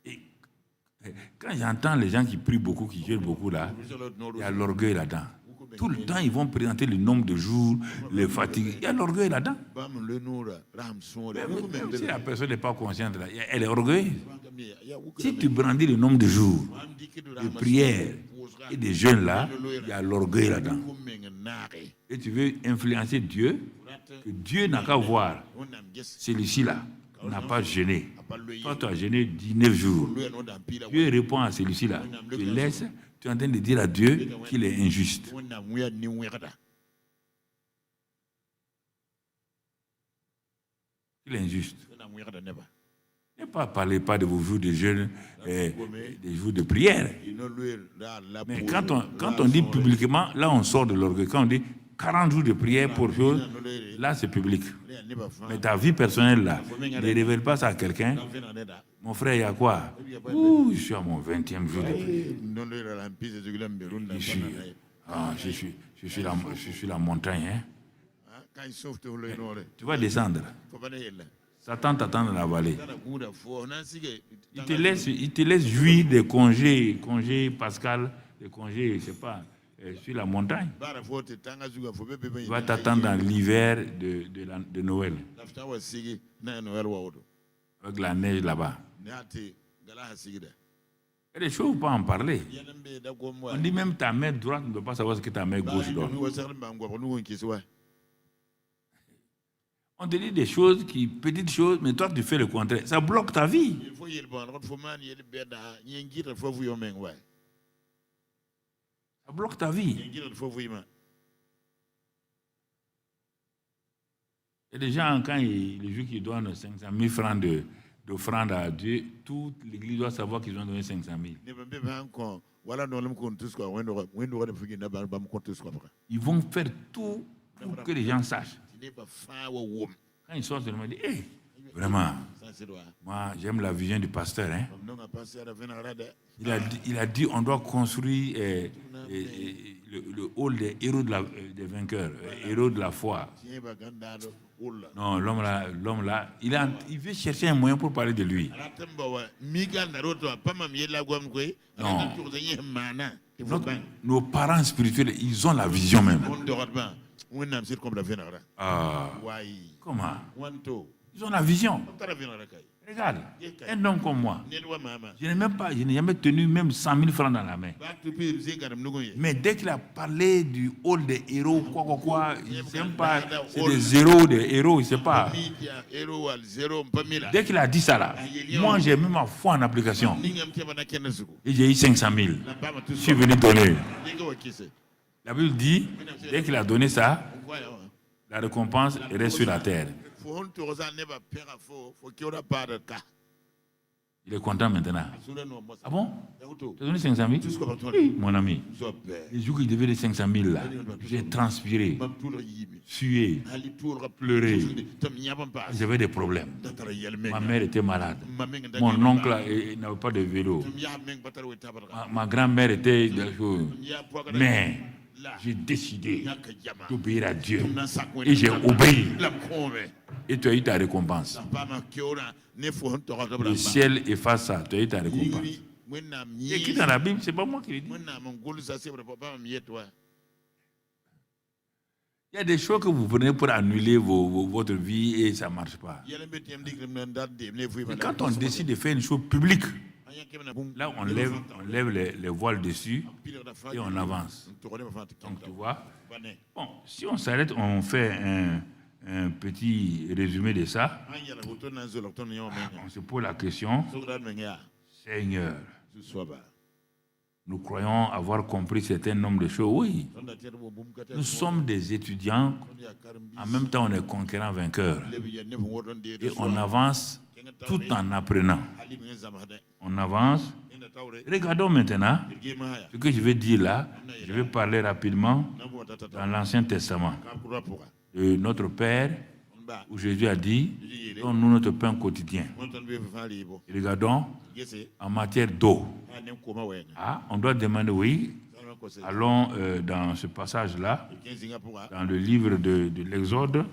Et quand j'entends les gens qui prient beaucoup, qui jeûnent beaucoup là, il y a l'orgueil là-dedans. Tout le temps, ils vont présenter le nombre de jours, les fatigues. Il y a l'orgueil là-dedans. Même si la personne n'est pas consciente, là, elle est orgueilleuse. Si tu brandis le nombre de jours, de prières et de jeûnes là, il y a l'orgueil là-dedans. Et tu veux influencer Dieu, que Dieu n'a qu'à voir. Celui-ci là n'a pas jeûné. Toi, tu as jeûné 19 jours. Dieu répond à celui-ci là. Tu laisses. Tu es en train de dire à Dieu qu'il est injuste. Il est injuste. Ne parlez pas de vos jours de jeûne, des jours de prière. Mais quand on dit publiquement, là on sort de l'orgueil. Quand on dit 40 jours de prière pour chose, là c'est public. Mais ta vie personnelle là, ne révèle pas ça à quelqu'un. Mon frère, il y a quoi? Ouh, je suis à mon 20e jour de prière. Je suis la montagne. Hein? Tu vas descendre. Satan t'attend dans la vallée. Il te laisse jouir des congés pascal, des congés, je ne sais pas, sur la montagne. Il va t'attendre dans l'hiver de Noël. Avec la neige là-bas. Il y a des choses où on ne peut pas en parler. On dit même ta main droite ne peut pas savoir ce que ta main gauche donne. On te dit des choses, petites choses, mais toi tu fais le contraire. Ça bloque ta vie. Ça bloque ta vie. Il y a des gens, quand les juifs qui donnent 500 000 francs d'offrande à Dieu, toute l'église doit savoir qu'ils ont donné 500 000. Ils vont faire tout pour que les gens sachent. Quand ils sortent, ils me disent, hey, vraiment, moi j'aime la vision du pasteur. Hein? Il a dit on doit construire le hall des héros des vainqueurs, héros de la foi. Non, l'homme là, il veut chercher un moyen pour parler de lui. Non. Nos parents spirituels, ils ont la vision même. Comment? Ils ont la vision. Regarde, un homme comme moi, je n'ai jamais tenu même 100 000 francs dans la main. Mais dès qu'il a parlé du hall des héros, il ne sait pas, c'est des zéros, des héros, il ne sait pas. Dès qu'il a dit ça là, moi j'ai mis ma foi en application. Et j'ai eu 500 000. Je suis venu donner. La Bible dit, dès qu'il a donné ça, la récompense reste sur la terre. Il est content maintenant. Ah bon? Tu as donné 500 000? Oui, mon ami. Les jours qu'il devait les 500 000 là, j'ai transpiré, sué, pleuré. J'avais des problèmes. Ma mère était malade. Mon oncle n'avait pas de vélo. Ma grand-mère était... Mais j'ai décidé d'obéir à Dieu. Et j'ai obéi. Et tu as eu ta récompense. Le ciel efface ça. Tu as eu ta récompense. Et écrit dans la Bible, c'est pas moi qui le dis. Il y a des choses que vous prenez pour annuler votre vie et ça ne marche pas. Mais quand on décide de faire une chose publique, là on lève les voiles dessus et on avance. Donc tu vois, bon, si on s'arrête, on fait un petit résumé de ça. On se pose la question, Seigneur, nous croyons avoir compris un certain nombre de choses. Oui, nous sommes des étudiants, en même temps on est conquérants vainqueurs. Et on avance tout en apprenant. On avance. Regardons maintenant ce que je vais dire là. Je vais parler rapidement dans l'Ancien Testament de notre Père, où Jésus a dit, donne-nous notre pain quotidien. Regardons en matière d'eau. On doit demander, oui, allons dans ce passage-là, dans le livre de l'Exode,